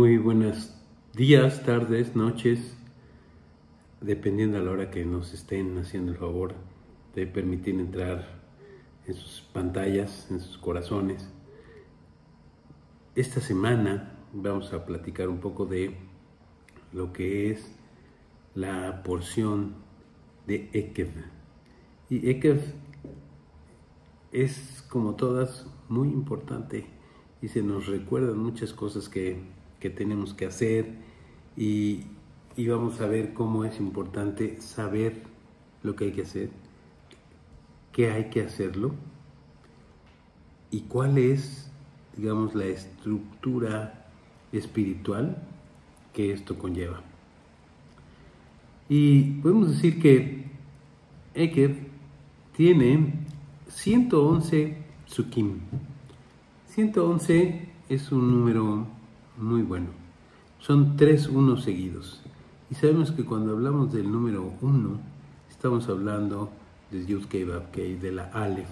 Muy buenos días, tardes, noches, dependiendo a la hora que nos estén haciendo el favor de permitir entrar en sus pantallas, en sus corazones. Esta semana vamos a platicar un poco de lo que es la porción de Ekev. Y Ekev es, como todas, muy importante y se nos recuerdan muchas cosas que tenemos que hacer y vamos a ver cómo es importante saber lo que hay que hacer, qué hay que hacerlo y cuál es, digamos, la estructura espiritual que esto conlleva. Y podemos decir que Ekev tiene 111 psukim. 111 es un número muy bueno. Son 3 unos seguidos. Y sabemos que cuando hablamos del número 1, estamos hablando del Yud Kei Vav Kei, de la Aleph.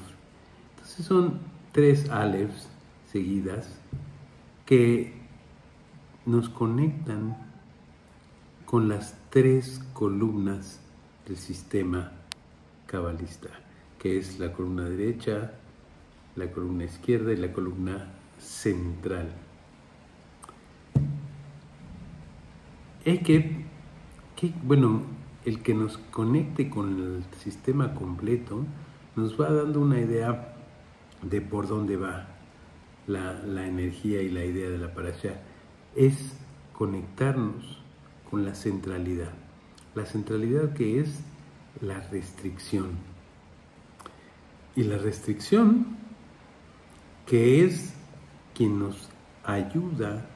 Entonces son 3 Alephs seguidas que nos conectan con las 3 columnas del sistema cabalista, que es la columna derecha, la columna izquierda y la columna central. Ekev, el que nos conecte con el sistema completo nos va dando una idea de por dónde va la energía y la idea de la parashá. Es conectarnos con la centralidad que es la restricción. Y la restricción que es quien nos ayuda,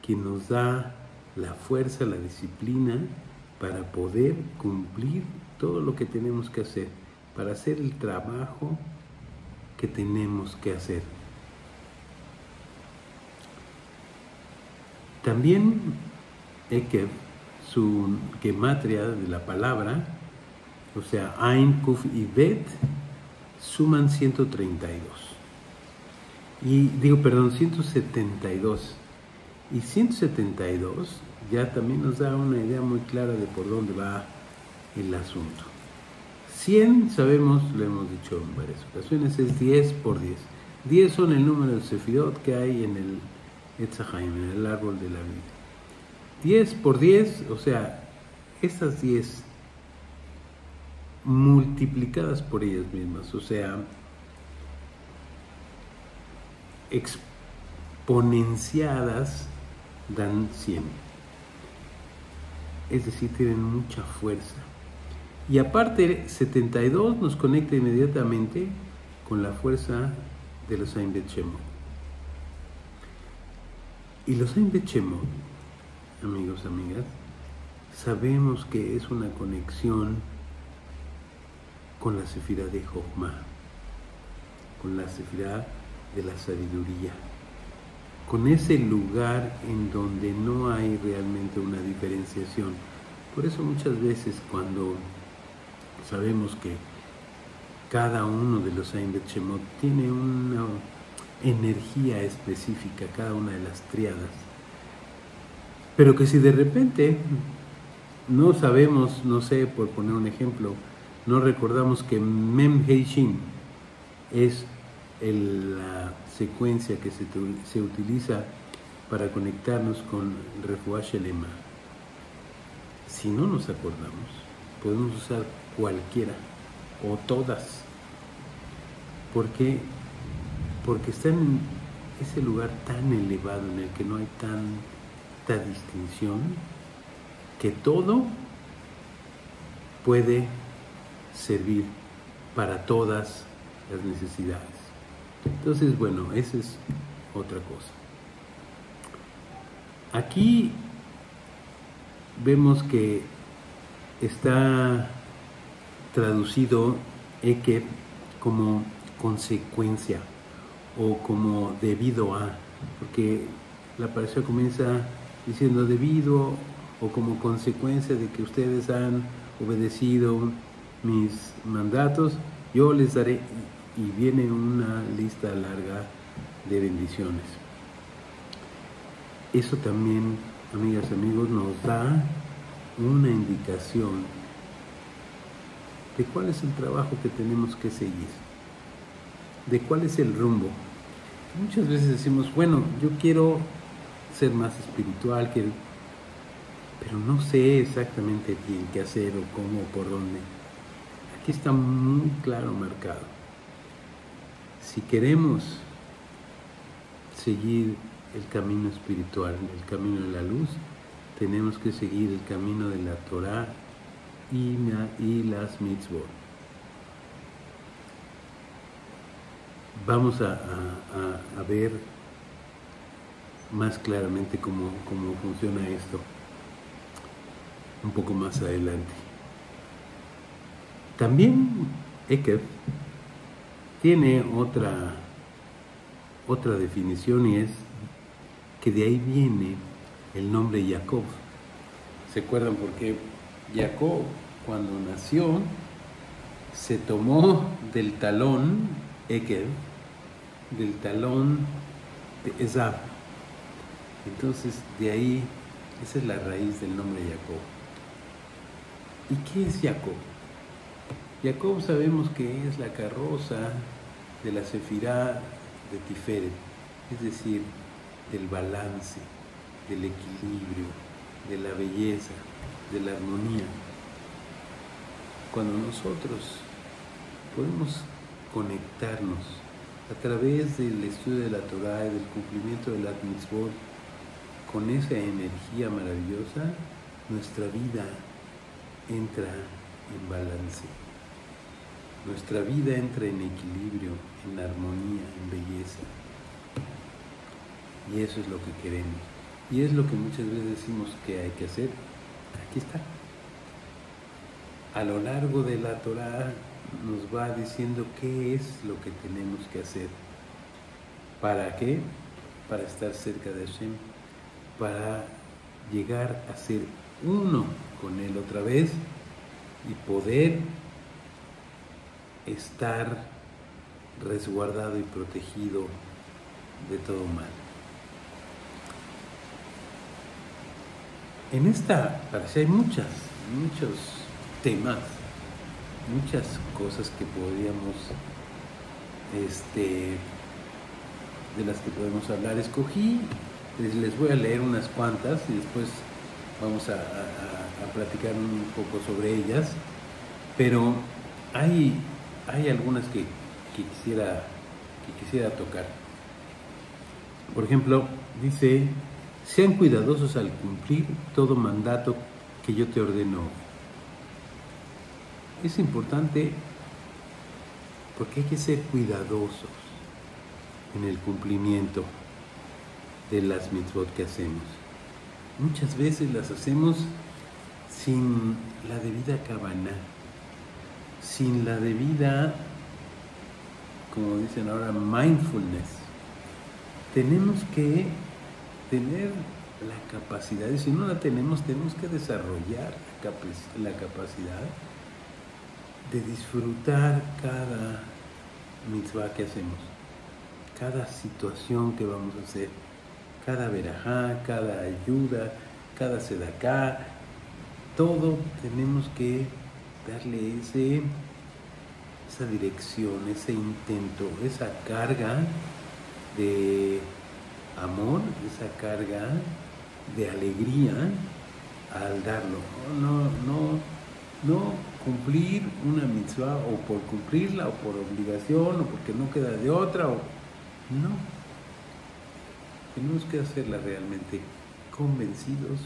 quien nos da la fuerza, la disciplina para poder cumplir todo lo que tenemos que hacer, para hacer el trabajo que tenemos que hacer. También Ekev, su gematria de la palabra, o sea, Ain, Kuf y Bet, suman 132. 172. Y 172 ya también nos da una idea muy clara de por dónde va el asunto. 100, sabemos, lo hemos dicho en varias ocasiones, es 10 por 10. 10 son el número de Sefirot que hay en el Etz HaChaim, en el árbol de la vida. 10 por 10, o sea, estas 10 multiplicadas por ellas mismas, o sea, exponenciadas, dan 100. Es decir, tienen mucha fuerza. Y aparte, 72 nos conecta inmediatamente con la fuerza de los Ain Bet Shemot. Y los Ain Bet Shemot, amigos, amigas, sabemos que es una conexión con la Sefirá de Jochma, con la Sefirá de la sabiduría, con ese lugar en donde no hay realmente una diferenciación. Por eso muchas veces cuando sabemos que cada uno de los Ain Bet Shemot tiene una energía específica, cada una de las tríadas, pero que si de repente no sabemos, no sé, por poner un ejemplo, no recordamos que Mem Hei Shin es la secuencia que se utiliza para conectarnos con Refuah Shelema. Si no nos acordamos, podemos usar cualquiera o todas. ¿Por qué? Porque están en ese lugar tan elevado en el que no hay tanta distinción, que todo puede servir para todas las necesidades. Entonces, bueno, esa es otra cosa. Aquí vemos que está traducido Ekev como consecuencia o como debido a, porque la parashá comienza diciendo debido o como consecuencia de que ustedes han obedecido mis mandatos, yo les daré, y viene una lista larga de bendiciones. eso también, amigas y amigos, nos da una indicación de cuál es el trabajo que tenemos que seguir, de cuál es el rumbo. Muchas veces decimos, bueno, yo quiero ser más espiritual, pero no sé exactamente bien qué hacer o cómo o por dónde. Aquí está muy claro marcado. Si queremos seguir el camino espiritual, el camino de la luz, tenemos que seguir el camino de la Torah y las mitzvot. Vamos a ver más claramente cómo funciona esto un poco más adelante. También Ekev tiene otra definición, y es que de ahí viene el nombre Jacob. ¿Se acuerdan por qué Jacob, cuando nació, se tomó del talón Ekev, del talón de Esab? Entonces, de ahí, esa es la raíz del nombre Jacob. ¿Y qué es Jacob? Jacob sabemos que es la carroza de la Sefirá de Tiferet, es decir, del balance, del equilibrio, de la belleza, de la armonía. Cuando nosotros podemos conectarnos a través del estudio de la Torah y del cumplimiento de las mitzvot con esa energía maravillosa, nuestra vida entra en balance. Nuestra vida entra en equilibrio, en armonía, en belleza. Y eso es lo que queremos. Y es lo que muchas veces decimos que hay que hacer. Aquí está. A lo largo de la Torah nos va diciendo qué es lo que tenemos que hacer. ¿Para qué? Para estar cerca de Hashem, para llegar a ser uno con Él otra vez y poder estar resguardado y protegido de todo mal. En esta parasha hay muchos temas, muchas cosas que podríamos, de las que podemos hablar. Escogí, les voy a leer unas cuantas y después vamos a platicar un poco sobre ellas, pero hay algunas que quisiera tocar. Por ejemplo, dice: sean cuidadosos al cumplir todo mandato que yo te ordeno. Es importante porque hay que ser cuidadosos en el cumplimiento de las mitzvot que hacemos. Muchas veces las hacemos sin la debida kavaná, sin la debida, como dicen ahora, mindfulness. Tenemos que tener la capacidad, y si no la tenemos que desarrollar la capacidad de disfrutar cada mitzvah que hacemos, cada situación que vamos a hacer, cada verajá, cada ayuda, cada sedaká, todo tenemos que darle esa dirección, ese intento, esa carga de amor, esa carga de alegría al darlo. No cumplir una mitzvah o por cumplirla o por obligación o porque no queda de otra. No. Tenemos que hacerla realmente convencidos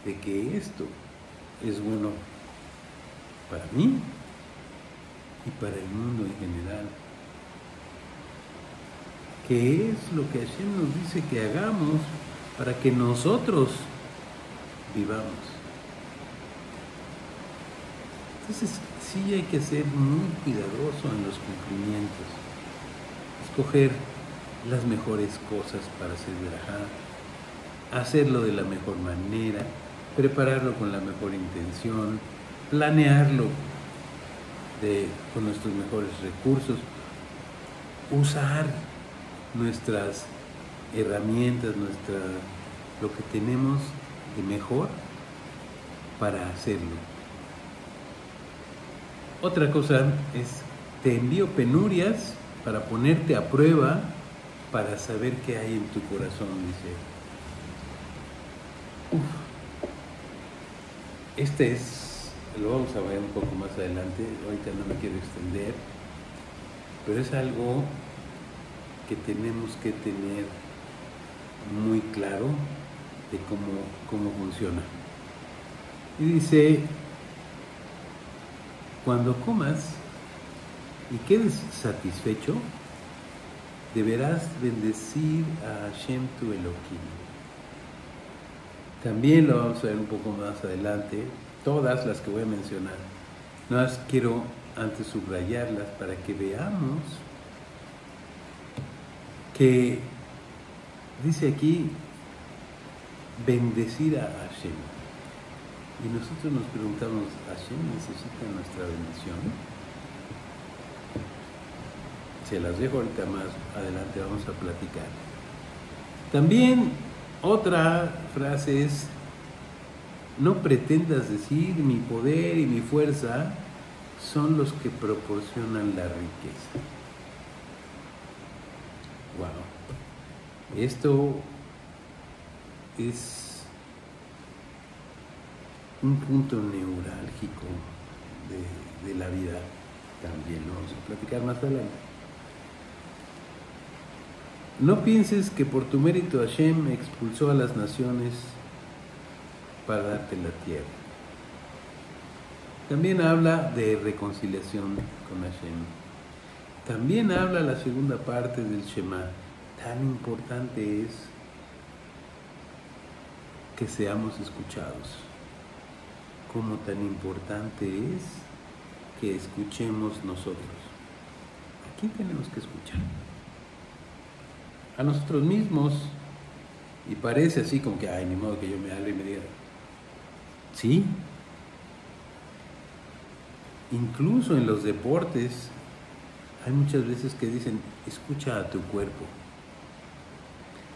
de que esto es bueno para mí y para el mundo en general. ¿Qué es lo que Hashem nos dice que hagamos para que nosotros vivamos? Entonces, sí hay que ser muy cuidadoso en los cumplimientos, escoger las mejores cosas para hacer verajá, hacerlo de la mejor manera, prepararlo con la mejor intención, planearlo con nuestros mejores recursos, usar nuestras herramientas, lo que tenemos de mejor para hacerlo. Otra cosa es, te envío penurias para ponerte a prueba, para saber qué hay en tu corazón, dice. Este es, lo vamos a ver un poco más adelante, ahorita no me quiero extender, pero es algo que tenemos que tener muy claro de cómo funciona. Y dice, cuando comas y quedes satisfecho, deberás bendecir a Hashem tu Elohim. También lo vamos a ver un poco más adelante, todas las que voy a mencionar. Nada más quiero antes subrayarlas para que veamos que dice aquí bendecir a Hashem. Y nosotros nos preguntamos, ¿Hashem necesita nuestra bendición? Se las dejo ahorita más adelante, vamos a platicar. También otra frase es, no pretendas decir mi poder y mi fuerza son los que proporcionan la riqueza. Wow. Esto es un punto neurálgico de la vida también, lo vamos a platicar más adelante. No pienses que por tu mérito Hashem expulsó a las naciones para darte la tierra. También habla de reconciliación con Hashem. También habla la segunda parte del Shema. Tan importante es que seamos escuchados. Como tan importante es que escuchemos nosotros. ¿A quién tenemos que escuchar? A nosotros mismos. Y parece así como que, ay, ni modo que yo me hable y me diga. Sí. Incluso en los deportes hay muchas veces que dicen, escucha a tu cuerpo.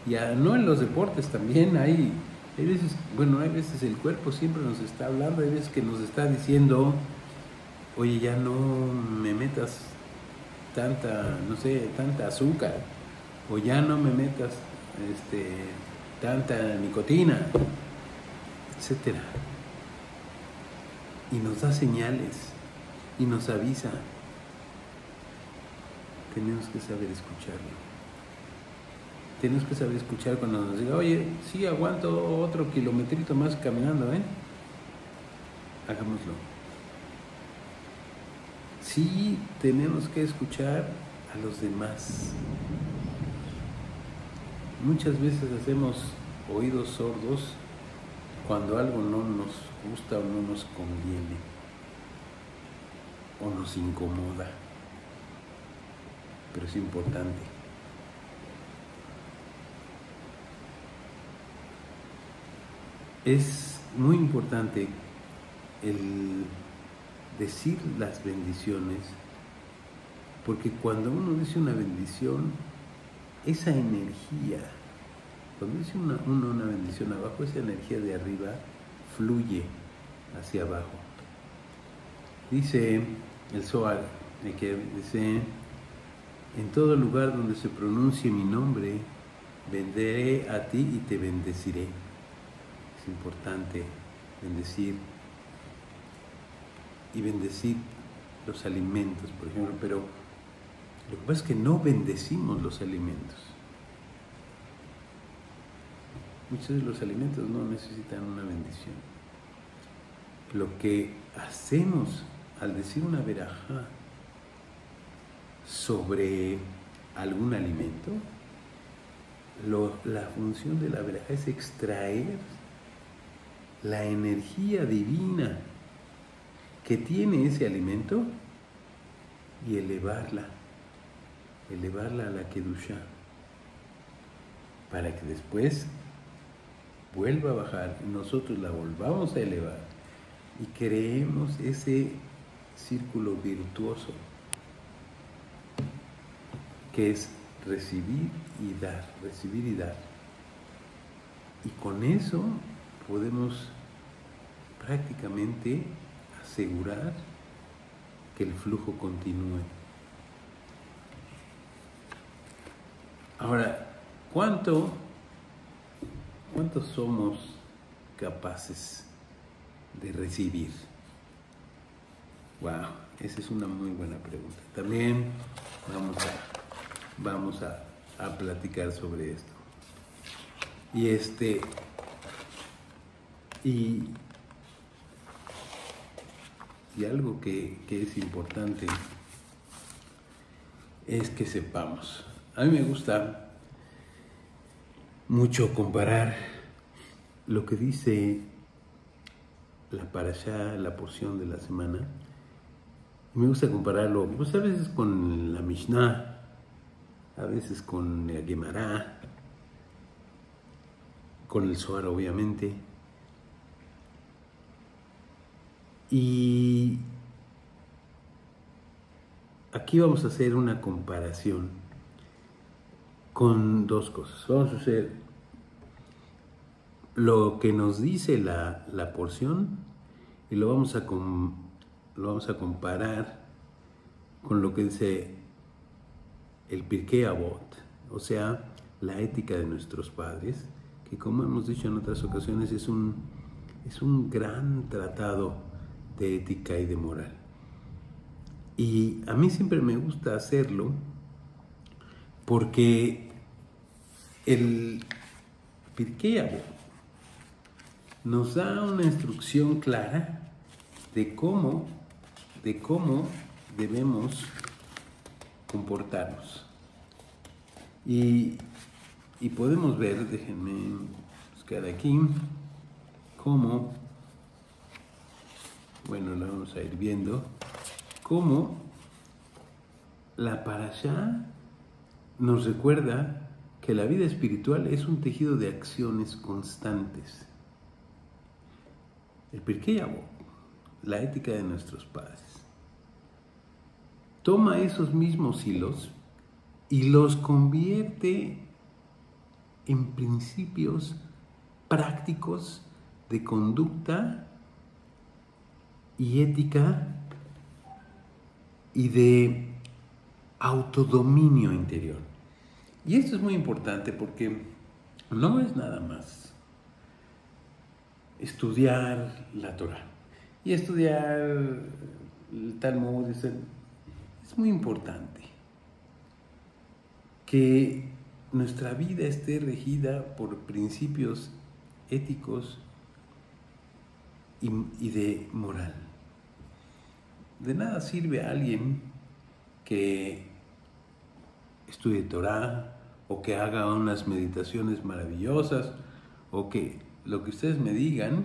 Ya no en los deportes también hay veces el cuerpo siempre nos está hablando, hay veces que nos está diciendo, oye, ya no me metas tanta azúcar, o ya no me metas tanta nicotina, etcétera. Y nos da señales y nos avisa. Tenemos que saber escucharlo. Tenemos que saber escuchar cuando nos diga, oye, sí, aguanto otro kilometrito más caminando, hagámoslo. Sí, tenemos que escuchar a los demás. Muchas veces hacemos oídos sordos cuando algo no nos gusta o no nos conviene o nos incomoda, pero es importante. Es muy importante el decir las bendiciones, porque cuando uno dice una bendición, esa energía, cuando dice uno una bendición abajo, esa energía de arriba fluye hacia abajo. Dice el Zohar, que dice, en todo lugar donde se pronuncie mi nombre, vendré a ti y te bendeciré. Es importante bendecir y bendecir los alimentos, por ejemplo, pero lo que pasa es que no bendecimos los alimentos. Muchos de los alimentos no necesitan una bendición. Lo que hacemos al decir una verajá sobre algún alimento, la función de la verajá es extraer la energía divina que tiene ese alimento y elevarla a la Kedushá, para que después vuelva a bajar y nosotros la volvamos a elevar y creemos ese círculo virtuoso que es recibir y dar, recibir y dar. Y con eso podemos prácticamente asegurar que el flujo continúe. Ahora, ¿cuántos somos capaces de recibir? Wow, esa es una muy buena pregunta. También vamos a platicar sobre esto. Y algo que es importante es que sepamos. A mí me gusta mucho comparar lo que dice la parashá, la porción de la semana. Me gusta compararlo, pues a veces con la Mishnah, a veces con la Gemara, con el Zohar obviamente. Y aquí vamos a hacer una comparación con dos cosas. Vamos a hacer lo que nos dice la porción y lo vamos a comparar con lo que dice el Pirkei Avot, o sea, la ética de nuestros padres, que como hemos dicho en otras ocasiones es un gran tratado de ética y de moral. Y a mí siempre me gusta hacerlo porque el Pirkei Avot nos da una instrucción clara de cómo debemos comportarnos. Y podemos ver, déjenme buscar aquí, cómo, bueno, lo vamos a ir viendo, cómo la parashá nos recuerda que la vida espiritual es un tejido de acciones constantes. El Pirkei Avot, la ética de nuestros padres, toma esos mismos hilos y los convierte en principios prácticos de conducta y ética y de autodominio interior. Y esto es muy importante porque no es nada más estudiar la Torah y estudiar el Talmud. Es muy importante que nuestra vida esté regida por principios éticos y de moral. De nada sirve a alguien que estudie Torah o que haga unas meditaciones maravillosas o que lo que ustedes me digan,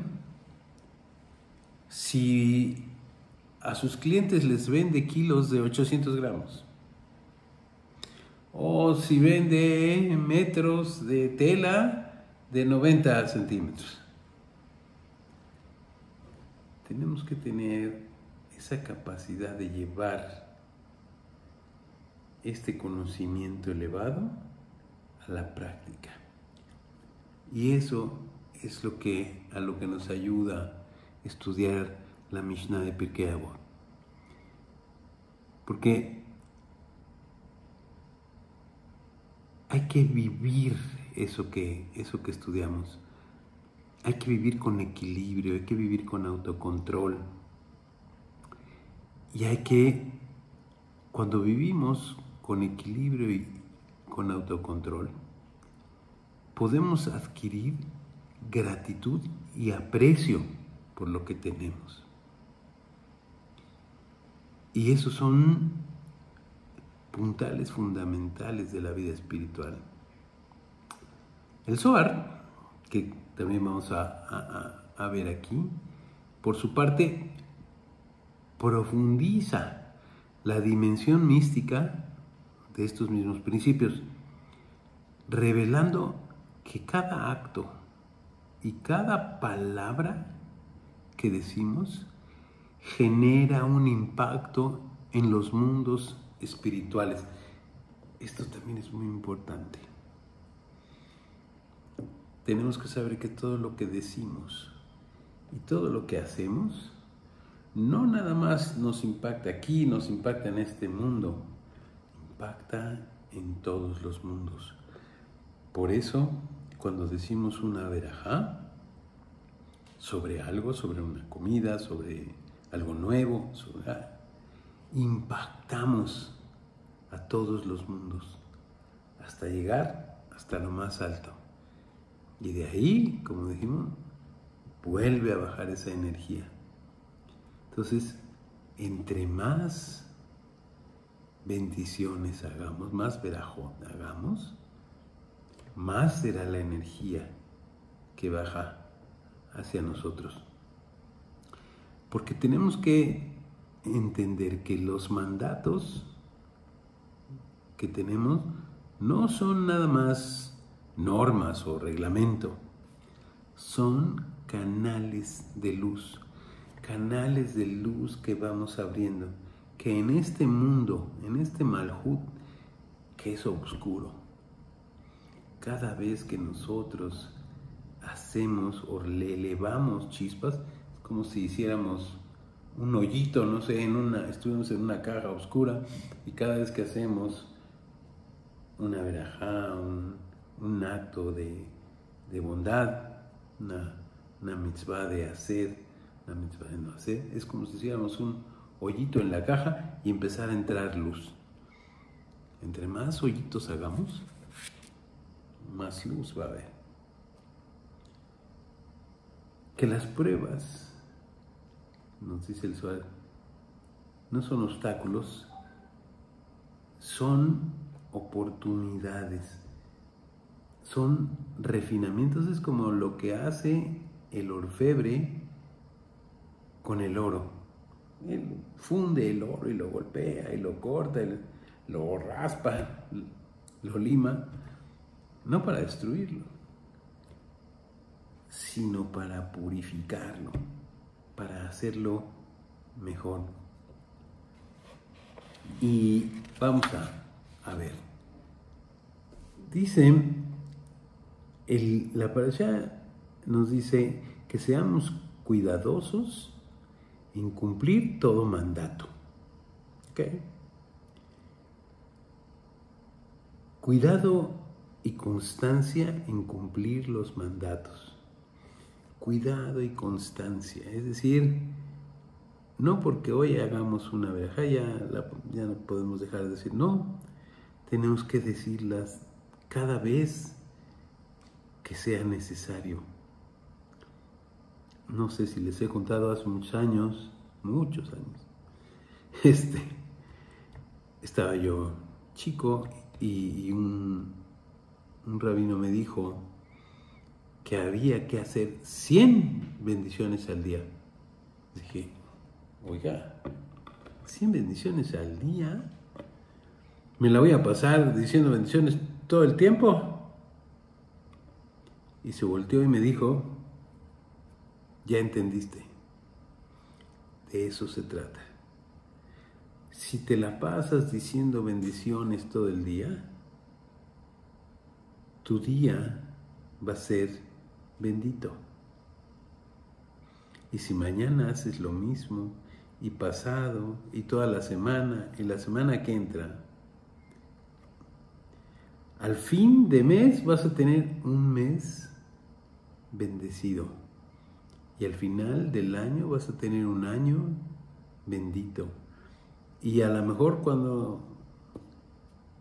si a sus clientes les vende kilos de 800 gramos o si vende metros de tela de 90 centímetros. Tenemos que tener esa capacidad de llevar este conocimiento elevado a la práctica. Y eso es a lo que nos ayuda estudiar la Mishnah de Pirkei Avot. Porque hay que vivir eso que estudiamos. Hay que vivir con equilibrio, hay que vivir con autocontrol. Y cuando vivimos con equilibrio y con autocontrol, podemos adquirir gratitud y aprecio por lo que tenemos. Y esos son puntales fundamentales de la vida espiritual. El Zohar, que también vamos a ver aquí, por su parte, profundiza la dimensión mística de estos mismos principios, revelando que cada acto y cada palabra que decimos genera un impacto en los mundos espirituales. Esto también es muy importante. tenemos que saber que todo lo que decimos y todo lo que hacemos no nada más nos impacta aquí, nos impacta en este mundo, impacta en todos los mundos. Por eso, cuando decimos una verajá sobre algo, sobre una comida, sobre algo nuevo, impactamos a todos los mundos hasta llegar hasta lo más alto. Y de ahí, como dijimos, vuelve a bajar esa energía. Entonces, entre más bendiciones hagamos, más verajot hagamos, más será la energía que baja hacia nosotros. Porque tenemos que entender que los mandatos que tenemos no son nada más normas o reglamento, son canales de luz que vamos abriendo, que en este mundo, en este Malhut, que es oscuro, cada vez que nosotros hacemos o le elevamos chispas, es como si hiciéramos un hoyito, no sé, estuvimos en una caja oscura, y cada vez que hacemos una verajá, un acto de bondad, una mitzvah de hacer, una mitzvah de no hacer, es como si hiciéramos un hoyito en la caja y empezar a entrar luz. Entre más hoyitos hagamos, más luz va a haber. Que las pruebas, nos dice el Zohar, no son obstáculos, son oportunidades, son refinamientos. Es como lo que hace el orfebre con el oro. Él funde el oro y lo golpea y lo corta, lo raspa, lo lima, no para destruirlo, sino para purificarlo, para hacerlo mejor. Y vamos a ver. Dice, la parashá nos dice que seamos cuidadosos en cumplir todo mandato. ¿Ok? Cuidado y constancia en cumplir los mandatos. Cuidado y constancia, es decir, no porque hoy hagamos una verajá ya no podemos dejar de decir, no, tenemos que decirlas cada vez que sea necesario. No sé si les he contado hace muchos años, estaba yo chico y un rabino me dijo que había que hacer 100 bendiciones al día. Dije, oiga, 100 bendiciones al día, ¿me la voy a pasar diciendo bendiciones todo el tiempo? Y se volteó y me dijo, ya entendiste, de eso se trata. Si te la pasas diciendo bendiciones todo el día, tu día va a ser bendito. Y si mañana haces lo mismo, y pasado, y toda la semana, y la semana que entra, al fin de mes vas a tener un mes bendecido. Y al final del año vas a tener un año bendito. Y a lo mejor cuando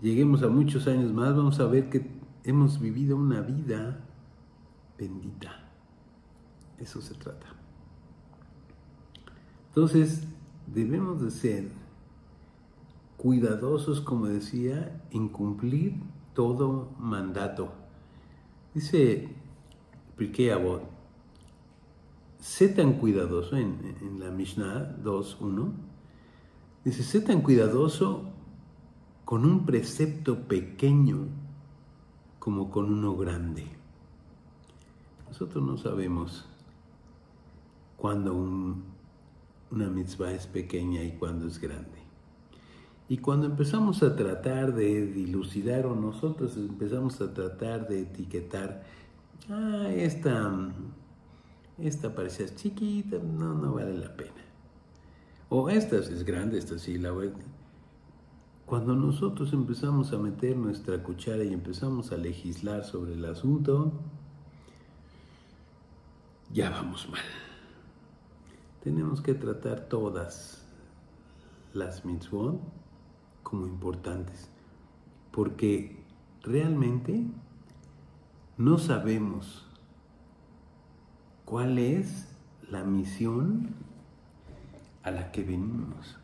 lleguemos a muchos años más, vamos a ver que hemos vivido una vida bendita. Eso se trata. Entonces, debemos de ser cuidadosos, como decía, en cumplir todo mandato. Dice Pirkei Avot, sé tan cuidadoso, en la Mishnah 2.1, dice, sé tan cuidadoso con un precepto pequeño como con uno grande. Nosotros no sabemos cuándo una mitzvah es pequeña y cuándo es grande. Y cuando empezamos a tratar de dilucidar, o nosotros empezamos a tratar de etiquetar esta parece chiquita, no vale la pena. O esta es grande, esta sí, la voy. Cuando nosotros empezamos a meter nuestra cuchara y empezamos a legislar sobre el asunto, ya vamos mal. Tenemos que tratar todas las mitzvot como importantes, porque realmente no sabemos cuál es la misión a la que venimos.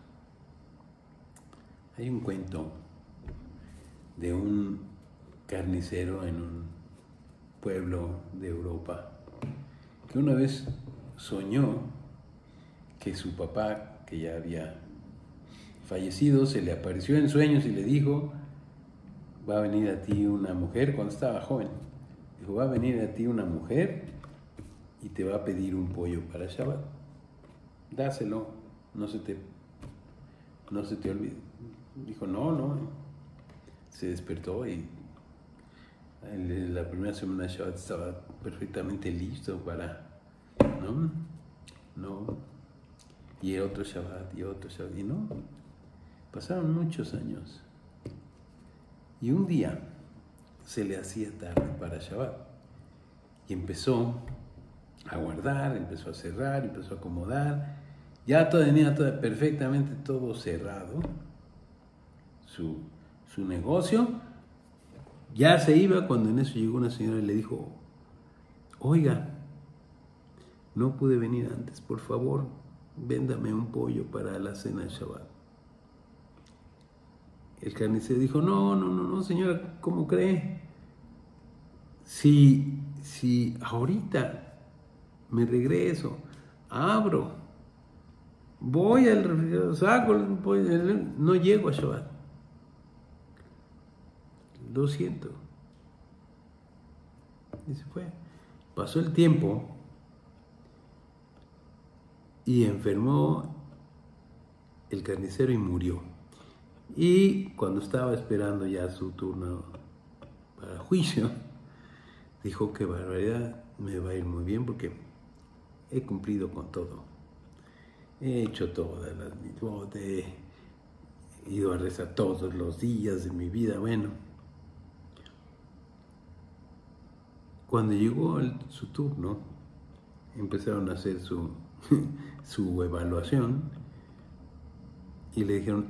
Hay un cuento de un carnicero en un pueblo de Europa que una vez soñó que su papá, que ya había fallecido, se le apareció en sueños y le dijo: va a venir a ti una mujer, cuando estaba joven, dijo: va a venir a ti una mujer y te va a pedir un pollo para Shabbat. Dáselo, no se te olvide. Dijo: no. Se despertó y la primera semana de Shabbat estaba perfectamente listo para, no, y otro Shabbat, y no. Pasaron muchos años y un día se le hacía tarde para Shabbat y empezó a guardar, empezó a cerrar, empezó a acomodar. Ya tenía perfectamente todo cerrado, su negocio. Ya se iba cuando en eso llegó una señora y le dijo: oiga, no pude venir antes, por favor, véndame un pollo para la cena de Shabbat. El carnicero dijo: no, señora, ¿cómo cree? Si ahorita me regreso, abro, voy al refrigerador, saco el pollo, no llego a Shabbat. Lo siento. Y se fue. Pasó el tiempo y enfermó el carnicero y murió. Y cuando estaba esperando ya su turno para juicio, dijo: qué barbaridad, me va a ir muy bien porque he cumplido con todo. He hecho todas las mitzvot, he ido a rezar todos los días de mi vida. Bueno, cuando llegó su turno, empezaron a hacer su evaluación y le dijeron: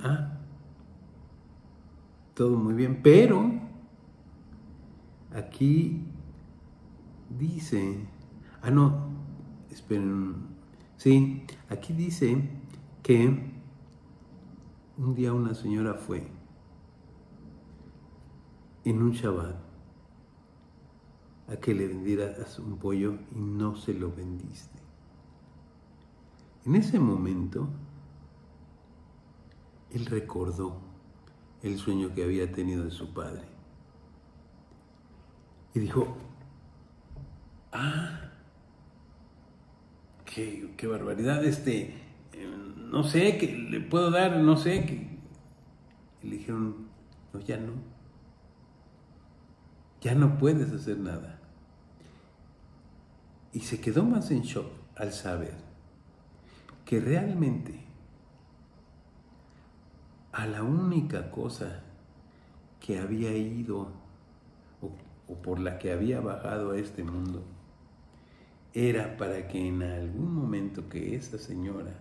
todo muy bien, pero aquí dice, esperen, sí, aquí dice que un día una señora fue en un Shabbat a que le vendieras un pollo y no se lo vendiste. En ese momento, él recordó el sueño que había tenido de su padre y dijo: qué barbaridad, no sé, que le puedo dar, no sé, que... Y le dijeron: no, ya no puedes hacer nada. Y se quedó más en shock al saber que realmente a la única cosa que había ido o por la que había bajado a este mundo era para que en algún momento que esa señora,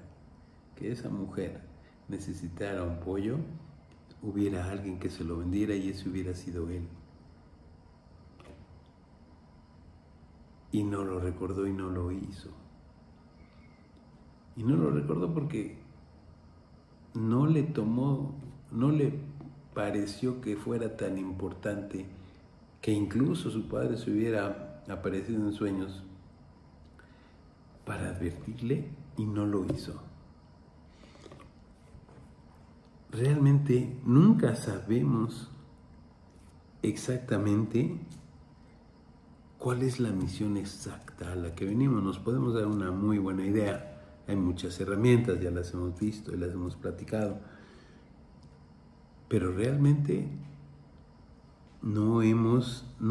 que esa mujer necesitara un pollo, hubiera alguien que se lo vendiera y ese hubiera sido él. Y no lo recordó y no lo hizo. Y no lo recordó porque no le pareció que fuera tan importante que incluso su padre se hubiera aparecido en sueños para advertirle y no lo hizo. Realmente nunca sabemos exactamente cuál es la misión exacta a la que venimos. Nos podemos dar una muy buena idea. Hay muchas herramientas, ya las hemos visto y las hemos platicado. Pero realmente no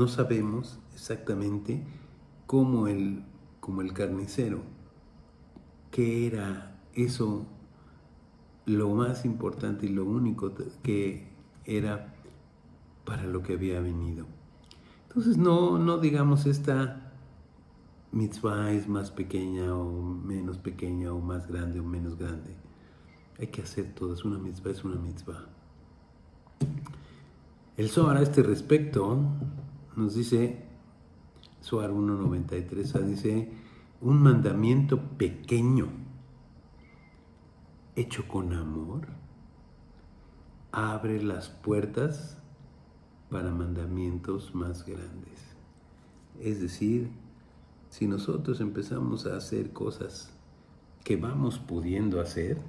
sabemos exactamente como el carnicero, que era eso lo más importante y lo único que era para lo que había venido. Entonces no digamos esta mitzvah es más pequeña o menos pequeña o más grande o menos grande. Hay que hacer todo, es una mitzvah. El Zohar a este respecto nos dice, Zohar 1.93, dice, un mandamiento pequeño hecho con amor abre las puertas para mandamientos más grandes. Es decir, si nosotros empezamos a hacer cosas que vamos pudiendo hacer,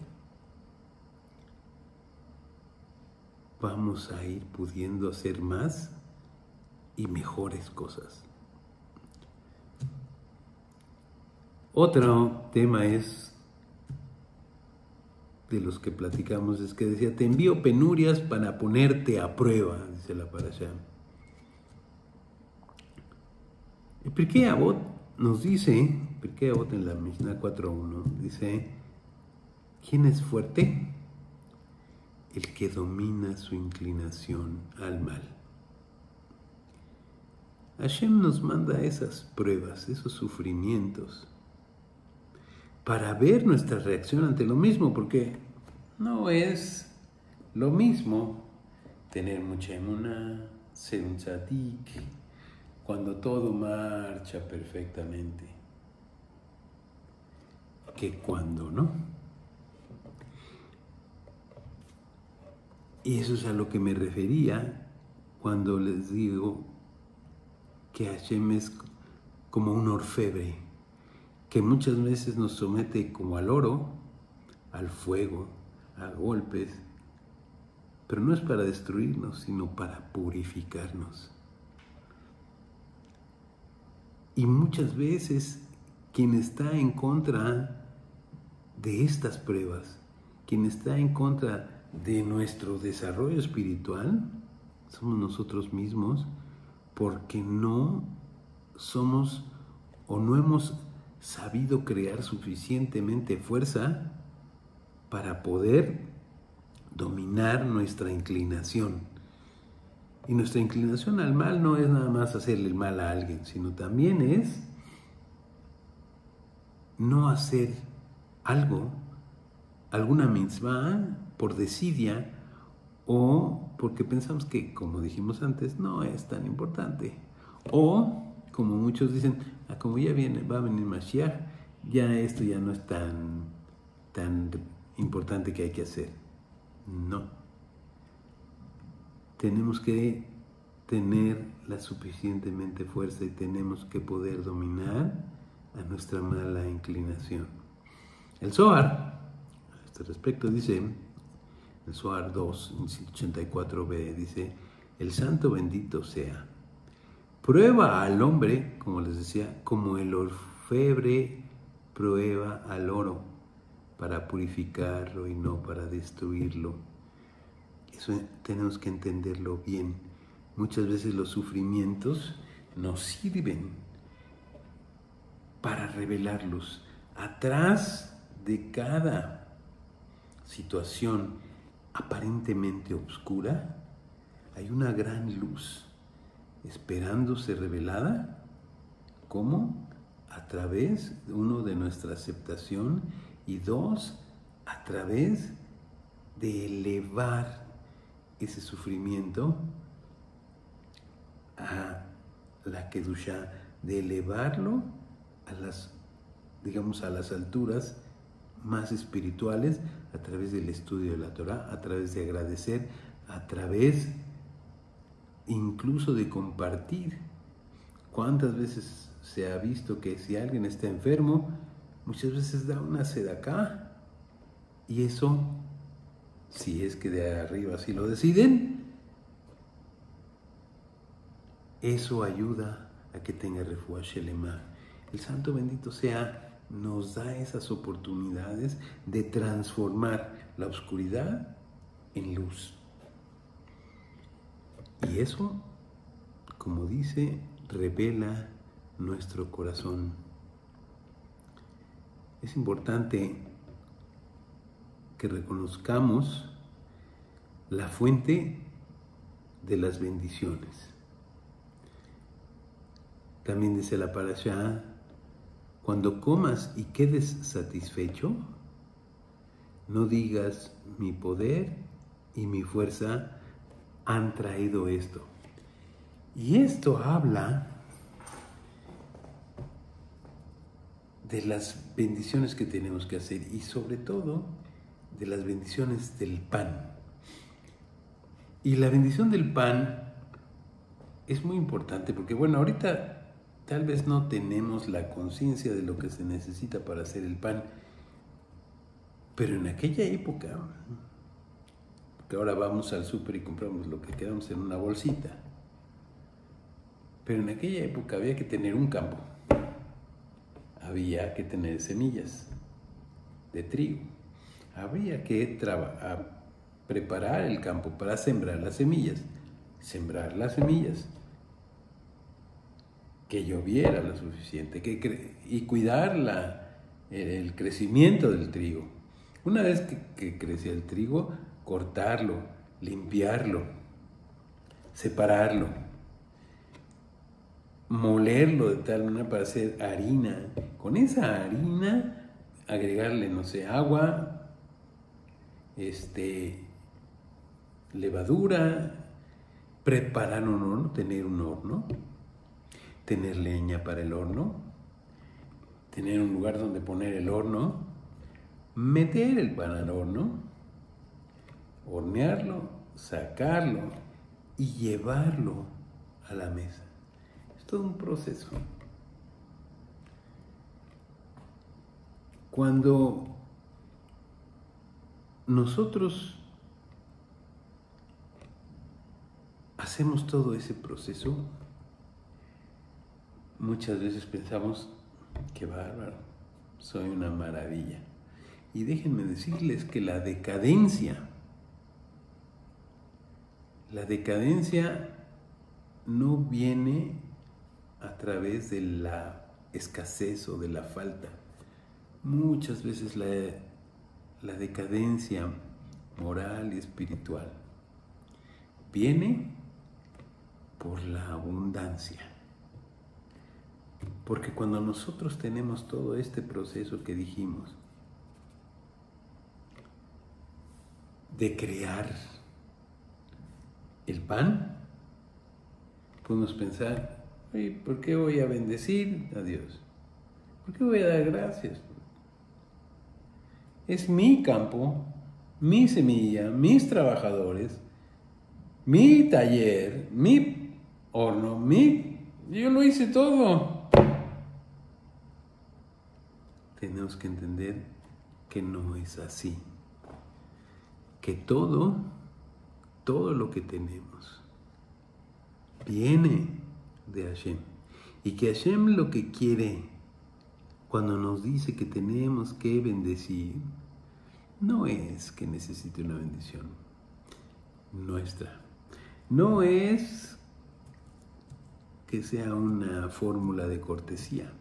vamos a ir pudiendo hacer más y mejores cosas. Otro tema es de los que platicamos, es que decía, te envío penurias para ponerte a prueba, dice la parashá. El Pirkei Avot nos dice, Pirkei Avot en la Mishnah 4.1, dice, ¿quién es fuerte? El que domina su inclinación al mal. Hashem nos manda esas pruebas, esos sufrimientos, para ver nuestra reacción ante lo mismo, porque no es lo mismo tener mucha emuná, ser un tzadik, cuando todo marcha perfectamente, que cuando no. Y eso es a lo que me refería cuando les digo que Hashem es como un orfebre, que muchas veces nos somete como al oro, al fuego, a golpes, pero no es para destruirnos, sino para purificarnos. Y muchas veces quien está en contra de estas pruebas, quien está en contra de nuestro desarrollo espiritual, somos nosotros mismos, porque no somos o no hemos sabido crear suficientemente fuerza para poder dominar nuestra inclinación. Y nuestra inclinación al mal no es nada más hacerle el mal a alguien, sino también es no hacer algo, alguna mitzvah por desidia o porque pensamos que, como dijimos antes, no es tan importante. O, como muchos dicen, como ya va a venir Mashiach, ya esto ya no es tan importante que hay que hacer. No. Tenemos que tener la suficientemente fuerza y tenemos que poder dominar a nuestra mala inclinación. El Zohar, a este respecto, dice, el Zohar 2, 184b, dice, el santo bendito sea, prueba al hombre, como les decía, como el orfebre prueba al oro, para purificarlo y no para destruirlo. Eso tenemos que entenderlo bien. Muchas veces los sufrimientos nos sirven para revelarlos. Atrás de cada situación aparentemente oscura, hay una gran luz esperando ser revelada. ¿Cómo? A través, uno, de nuestra aceptación y dos, a través de elevar ese sufrimiento a la Kedushá, de elevarlo a las alturas más espirituales, a través del estudio de la Torah, a través de agradecer, a través incluso de compartir. ¿Cuántas veces se ha visto que si alguien está enfermo, muchas veces da una sedacá? Y eso, si es que de arriba así lo deciden, eso ayuda a que tenga refuah shelema. El santo bendito sea nos da esas oportunidades de transformar la oscuridad en luz. Y eso, como dice, revela nuestro corazón. Es importante que reconozcamos la fuente de las bendiciones. También dice la parashá: cuando comas y quedes satisfecho, no digas mi poder y mi fuerza han traído esto. Y esto habla de las bendiciones que tenemos que hacer y sobre todo de las bendiciones del pan. Y la bendición del pan es muy importante porque, bueno, ahorita tal vez no tenemos la conciencia de lo que se necesita para hacer el pan, pero en aquella época, porque ahora vamos al súper y compramos lo que queramos en una bolsita, pero en aquella época había que tener un campo, había que tener semillas de trigo, había que preparar el campo para sembrar las semillas, que lloviera lo suficiente y cuidar el crecimiento del trigo. Una vez que crecía el trigo, cortarlo, limpiarlo, separarlo, molerlo de tal manera para hacer harina. Con esa harina agregarle, no sé, agua, levadura, preparar un horno, tener un horno, tener leña para el horno, tener un lugar donde poner el horno, meter el pan al horno, hornearlo, sacarlo y llevarlo a la mesa. Es todo un proceso. Cuando nosotros hacemos todo ese proceso, muchas veces pensamos, qué bárbaro, soy una maravilla. Y déjenme decirles que la decadencia no viene a través de la escasez o de la falta. Muchas veces la decadencia moral y espiritual viene por la abundancia. Porque cuando nosotros tenemos todo este proceso que dijimos de crear el pan, podemos pensar, oye, ¿por qué voy a bendecir a Dios? ¿Por qué voy a dar gracias? Es mi campo, mi semilla, mis trabajadores, mi taller, mi horno, yo lo hice todo. Tenemos que entender que no es así. Que todo lo que tenemos viene de Hashem. Y que Hashem lo que quiere cuando nos dice que tenemos que bendecir, no es que necesite una bendición nuestra. No es que sea una fórmula de cortesía.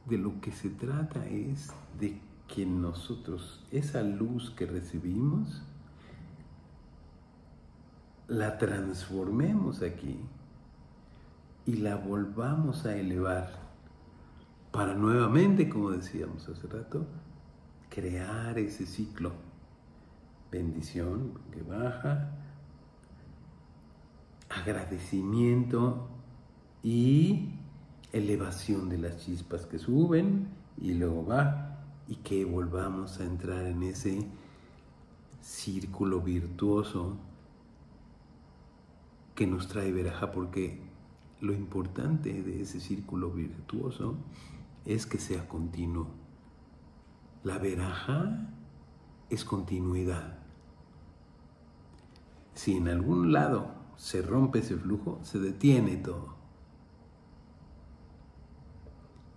De lo que se trata es de que nosotros, esa luz que recibimos, la transformemos aquí y la volvamos a elevar para nuevamente, como decíamos hace rato, crear ese ciclo. Bendición que baja, agradecimiento y elevación de las chispas que suben y luego va, y que volvamos a entrar en ese círculo virtuoso que nos trae verajá, porque lo importante de ese círculo virtuoso es que sea continuo. La verajá es continuidad. Si en algún lado se rompe ese flujo, se detiene todo.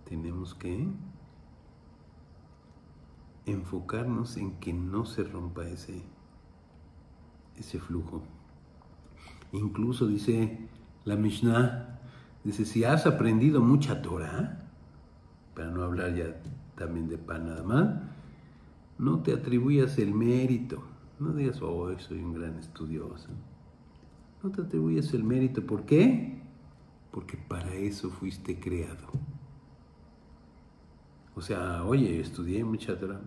Tenemos que enfocarnos en que no se rompa ese flujo. Incluso dice la Mishnah Dice, si has aprendido mucha Torah, para no hablar ya también de pan nada más, no te atribuyas el mérito. No digas, oh, soy un gran estudioso. No te atribuyas el mérito. ¿Por qué? Porque para eso fuiste creado. O sea, oye, estudié mucha Torah.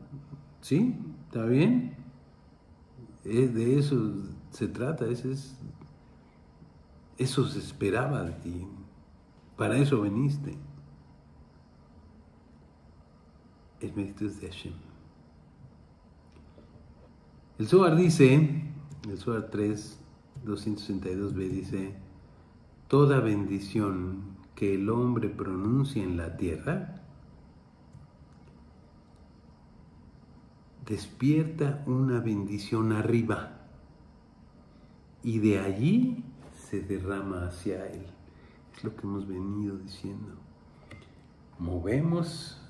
¿Sí? ¿Está bien? De eso se trata. Eso se esperaba de ti. Para eso veniste. El mérito es de Hashem. El Zohar dice, el Zohar 3, 262b dice, toda bendición que el hombre pronuncia en la tierra despierta una bendición arriba y de allí se derrama hacia él. Es lo que hemos venido diciendo. Movemos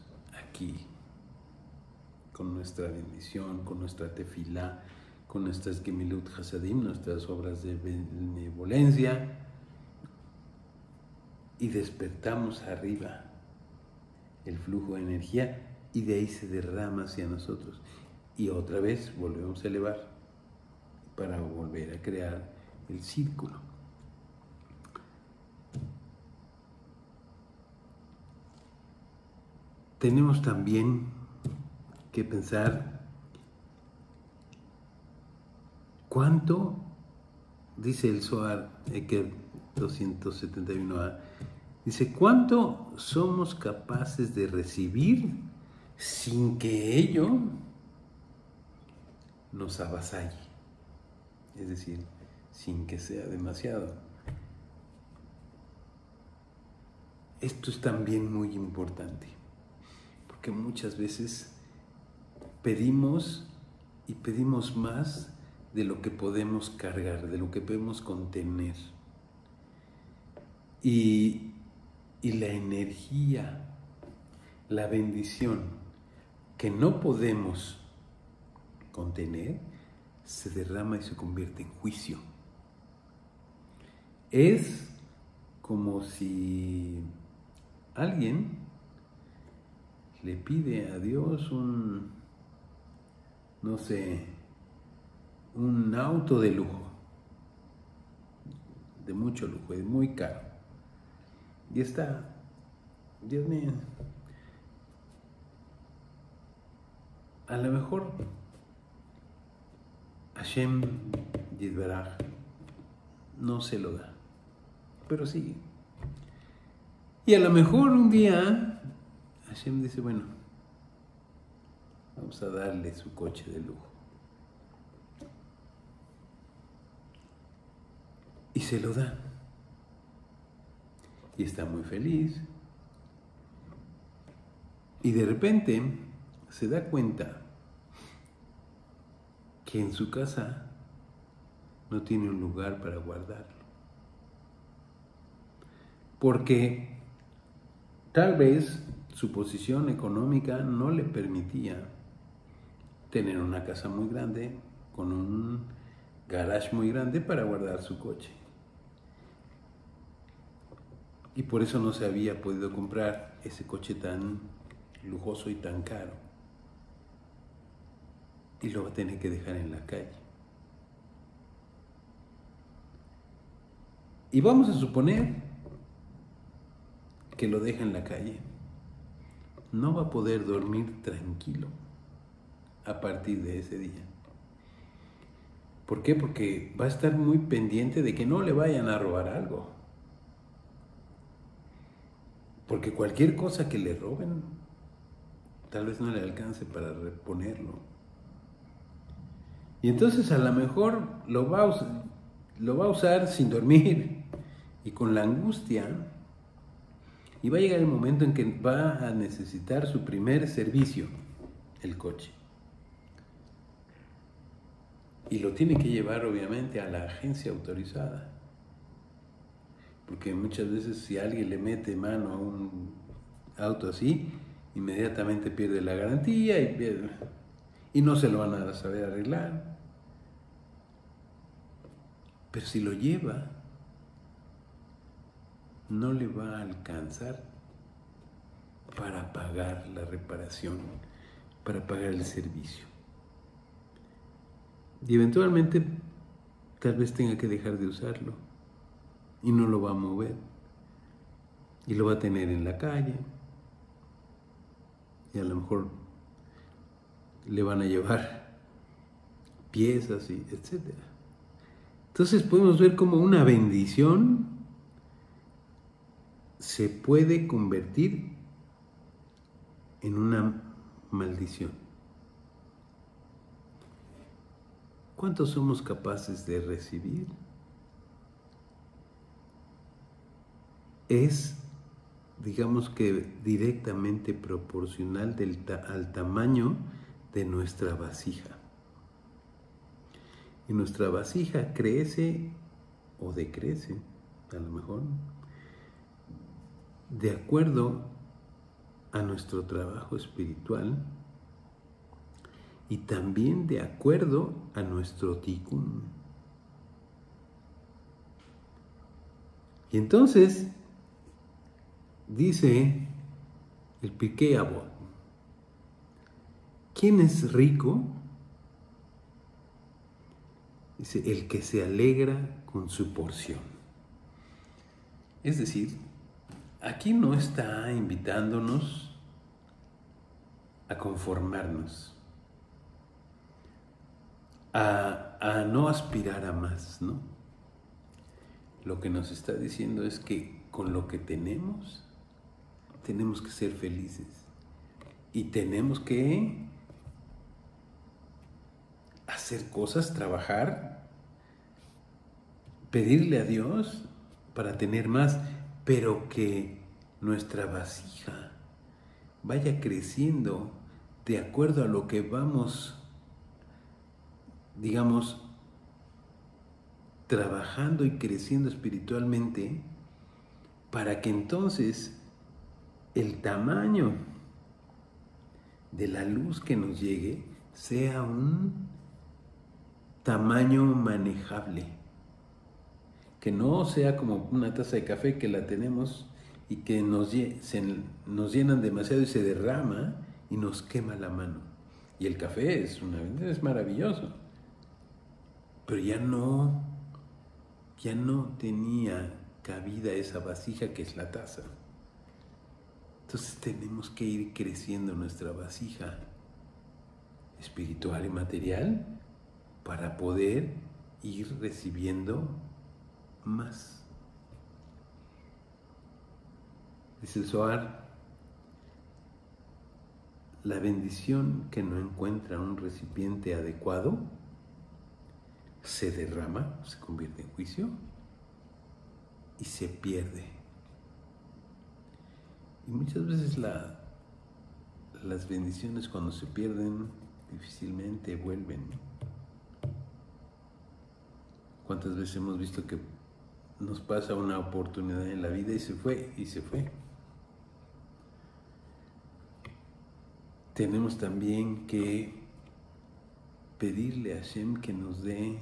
aquí con nuestra bendición, con nuestra tefilá, con nuestras gemilut hasadim, nuestras obras de benevolencia, y despertamos arriba el flujo de energía y de ahí se derrama hacia nosotros. Y otra vez volvemos a elevar para volver a crear el círculo. Tenemos también que pensar cuánto, dice el Zohar Eker 271a, dice, cuánto somos capaces de recibir sin que ello nos avasalle, es decir, sin que sea demasiado. Esto es también muy importante, porque muchas veces pedimos y pedimos más de lo que podemos cargar, de lo que podemos contener. Y la energía, la bendición que no podemos contener, se derrama y se convierte en juicio. Es como si alguien le pide a Dios un auto de lujo, de mucho lujo, es muy caro. Y está, Dios mío, a lo mejor Hashem Yitbaraj no se lo da, pero sí. Y a lo mejor un día Hashem dice, bueno, vamos a darle su coche de lujo. Y se lo da. Y está muy feliz. Y de repente se da cuenta que en su casa no tiene un lugar para guardarlo. Porque tal vez su posición económica no le permitía tener una casa muy grande, con un garage muy grande para guardar su coche. Y por eso no se había podido comprar ese coche tan lujoso y tan caro. Y lo va a tener que dejar en la calle. Y vamos a suponer que lo deja en la calle. No va a poder dormir tranquilo a partir de ese día. ¿Por qué? Porque va a estar muy pendiente de que no le vayan a robar algo. Porque cualquier cosa que le roben, tal vez no le alcance para reponerlo. Y entonces a lo mejor lo va a usar sin dormir y con la angustia. Y va a llegar el momento en que va a necesitar su primer servicio, el coche. Y lo tiene que llevar obviamente a la agencia autorizada. Porque muchas veces si alguien le mete mano a un auto así, inmediatamente pierde la garantía y no se lo van a saber arreglar. Pero si lo lleva no le va a alcanzar para pagar la reparación, para pagar el servicio. Y eventualmente tal vez tenga que dejar de usarlo y no lo va a mover y lo va a tener en la calle y a lo mejor le van a llevar piezas y etcétera. Entonces podemos ver cómo una bendición se puede convertir en una maldición. ¿Cuántos somos capaces de recibir? Es, digamos que directamente proporcional al tamaño de nuestra vasija. Y nuestra vasija crece o decrece, a lo mejor, de acuerdo a nuestro trabajo espiritual y también de acuerdo a nuestro tikkun. Y entonces dice el Pirkei Avot, ¿quién es rico? Dice, el que se alegra con su porción. Es decir, aquí no está invitándonos a conformarnos, a no aspirar a más, ¿no? Lo que nos está diciendo es que con lo que tenemos que ser felices y tenemos que hacer cosas, trabajar, pedirle a Dios para tener más, pero que nuestra vasija vaya creciendo de acuerdo a lo que vamos, digamos, trabajando y creciendo espiritualmente, para que entonces el tamaño de la luz que nos llegue sea un tamaño manejable, que no sea como una taza de café que la tenemos y que nos llenan demasiado y se derrama y nos quema la mano. Y el café es maravilloso, pero ya no tenía cabida esa vasija que es la taza. Entonces tenemos que ir creciendo nuestra vasija espiritual y material para poder ir recibiendo más. Dice el Zohar, la bendición que no encuentra un recipiente adecuado se derrama, se convierte en juicio y se pierde. Y muchas veces las bendiciones, cuando se pierden, difícilmente vuelven. ¿Cuántas veces hemos visto que nos pasa una oportunidad en la vida y se fue? Tenemos también que pedirle a Hashem que nos dé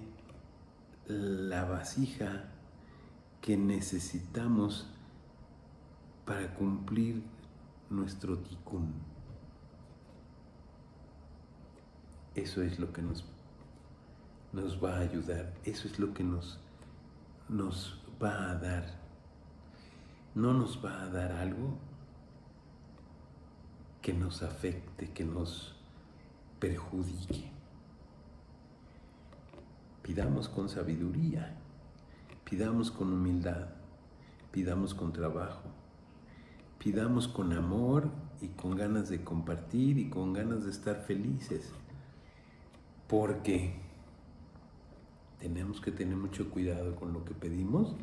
la vasija que necesitamos para cumplir nuestro tikkun. Eso es lo que nos va a ayudar, eso es lo que nos va a dar. No nos va a dar algo que nos afecte, que nos perjudique. Pidamos con sabiduría, pidamos con humildad, pidamos con trabajo, pidamos con amor y con ganas de compartir y con ganas de estar felices, porque tenemos que tener mucho cuidado con lo que pedimos,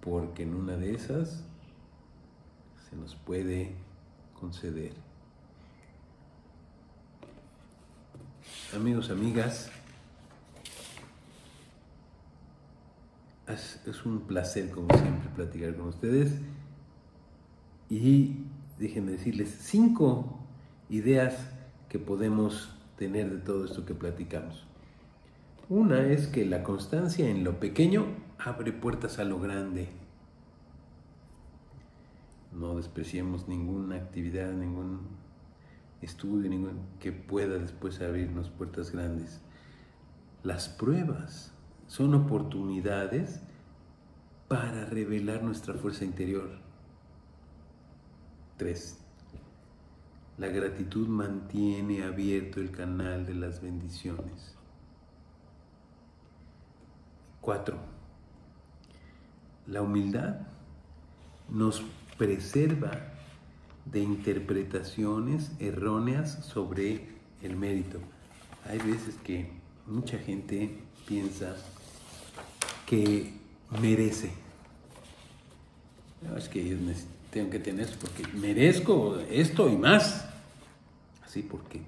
porque en una de esas se nos puede conceder. Amigos, amigas, es un placer, como siempre, platicar con ustedes. Y déjenme decirles 5 ideas que podemos tener de todo esto que platicamos. Una es que la constancia en lo pequeño abre puertas a lo grande. no despreciemos ninguna actividad, ningún estudio, que pueda después abrirnos puertas grandes. Las pruebas son oportunidades para revelar nuestra fuerza interior. 3. La gratitud mantiene abierto el canal de las bendiciones. 4. La humildad nos preserva de interpretaciones erróneas sobre el mérito. Hay veces que mucha gente piensa que merece. No, es que yo tengo que tener eso porque merezco esto y más. Así, ¿por qué?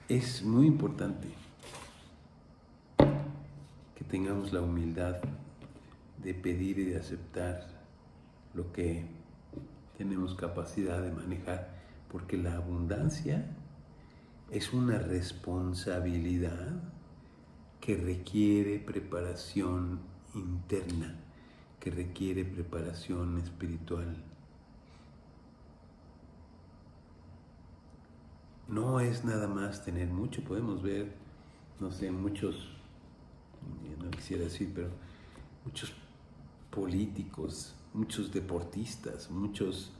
Es muy importante que tengamos la humildad de pedir y de aceptar lo que tenemos capacidad de manejar, porque la abundancia es una responsabilidad que requiere preparación interna, que requiere preparación espiritual. No es nada más tener mucho, podemos ver, no sé, muchos, no quisiera decir, pero muchos políticos, muchos deportistas, muchos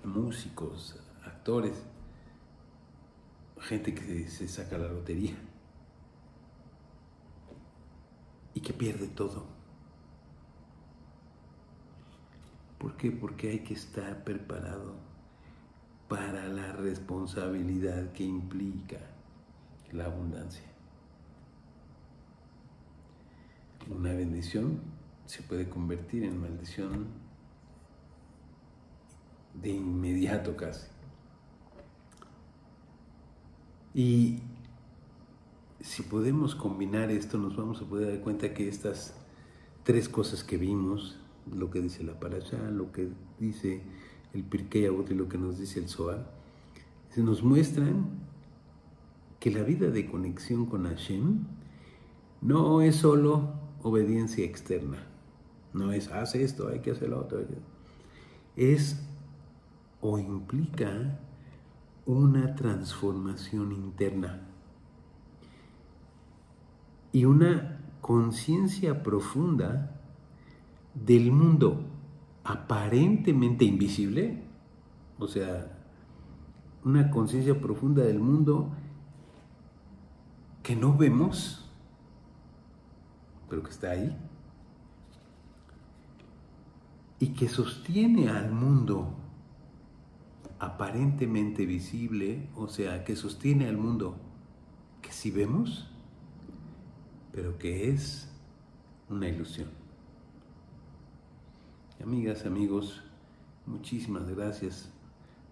músicos, actores, gente que se saca la lotería y que pierde todo. ¿Por qué? Porque hay que estar preparado para la responsabilidad que implica la abundancia. Una bendición se puede convertir en maldición de inmediato casi. Y si podemos combinar esto, nos vamos a poder dar cuenta que estas 3 cosas que vimos, lo que dice la Parashá, lo que dice el Pirkei Avot y lo que nos dice el Zohar, se nos muestran que la vida de conexión con Hashem no es solo obediencia externa, no es haz esto, hay que hacer lo otro, es o implica una transformación interna y una conciencia profunda del mundo aparentemente invisible, o sea, una conciencia profunda del mundo que no vemos, pero que está ahí, y que sostiene al mundo aparentemente visible, o sea, que sostiene al mundo que sí vemos, pero que es una ilusión. Amigas, amigos, muchísimas gracias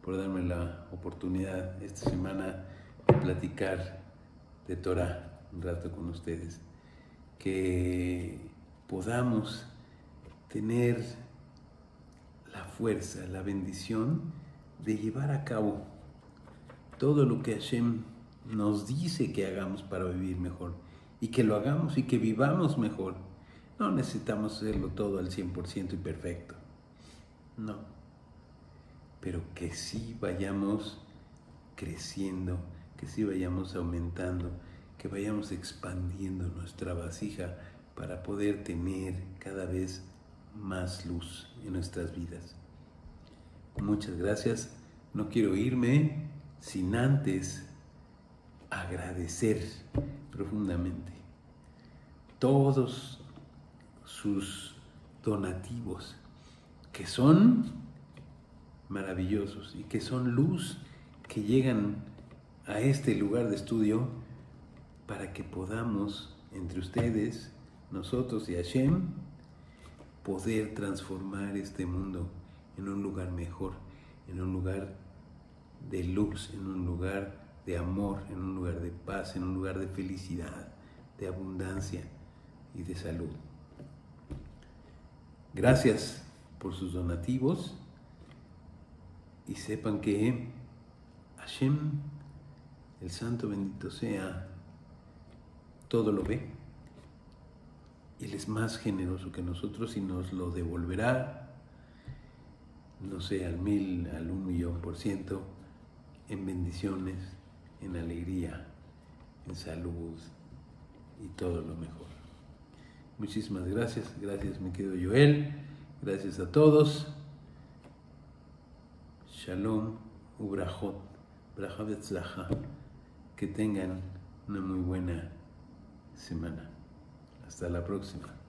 por darme la oportunidad esta semana de platicar de Torah un rato con ustedes. Que podamos tener la fuerza, la bendición de llevar a cabo todo lo que Hashem nos dice que hagamos para vivir mejor, y que lo hagamos y que vivamos mejor. No necesitamos hacerlo todo al 100% y perfecto, no, pero que sí vayamos creciendo, que sí vayamos aumentando, que vayamos expandiendo nuestra vasija para poder tener cada vez más luz en nuestras vidas. Muchas gracias. No quiero irme sin antes agradecer profundamente todos sus donativos, que son maravillosos y que son luz que llegan a este lugar de estudio para que podamos, entre ustedes, nosotros y Hashem, poder transformar este mundo en un lugar mejor, en un lugar de luz, en un lugar de amor, en un lugar de paz, en un lugar de felicidad, de abundancia y de salud. Gracias por sus donativos y sepan que Hashem, el Santo bendito sea, todo lo ve, Él es más generoso que nosotros y nos lo devolverá, no sé, al 1000, al 1.000.000%, en bendiciones, en alegría, en salud y todo lo mejor. Muchísimas gracias, gracias mi querido Joel, gracias a todos. Shalom ubrachot, braja betzlaja, que tengan una muy buena semana. Hasta la próxima.